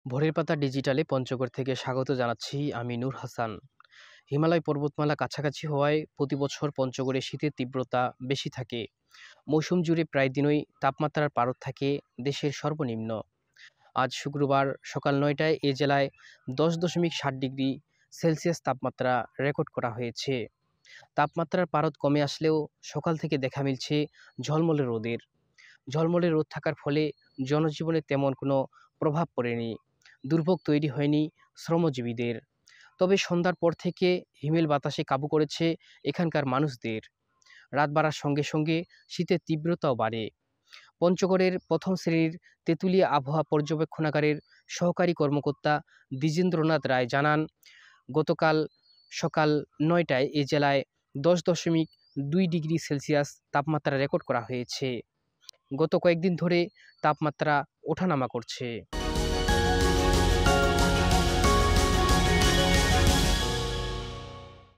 ভোরের পাতা ডিজিটালে পঞ্চগড় থেকে স্বাগত জানাচ্ছি আমি নূর হাসান। হিমালয় পর্বতমালা কাছাকাছি হওয়ায় প্রতি বছর পঞ্চগড়ে শীতের তীব্রতা বেশি থাকে। মৌসুম জুড়ে প্রায় দিনই তাপমাত্রার পারদ থাকে দেশের সর্বনিম্ন। আজ শুক্রবার সকাল ৯টায় এ জেলায় ১০.৭ ডিগ্রি সেলসিয়াস তাপমাত্রা রেকর্ড করা হয়েছে। তাপমাত্রার পারদ কমে আসলেও সকাল থেকে দেখা মিলছে ঝলমলে রোদের। ঝলমলে রোদ থাকার ফলে জনজীবনে তেমন কোনো প্রভাব পড়েনি, দুর্ভোগ তৈরি হয়নি শ্রমজীবীদের। তবে সন্ধ্যার পর থেকে হিমেল বাতাসে কাবু করেছে এখানকার মানুষদের। রাত বাড়ার সঙ্গে সঙ্গে শীতের তীব্রতাও বাড়ে। পঞ্চগড়ের প্রথম শ্রেণীর তেঁতুলিয়া আবহাওয়া পর্যবেক্ষণাগারের সহকারী কর্মকর্তা দ্বিজেন্দ্রনাথ রায় জানান, গতকাল সকাল ৯টায় এ জেলায় ১০.২ ডিগ্রি সেলসিয়াস তাপমাত্রা রেকর্ড করা হয়েছে। গত কয়েকদিন ধরে তাপমাত্রা ওঠানামা করছে।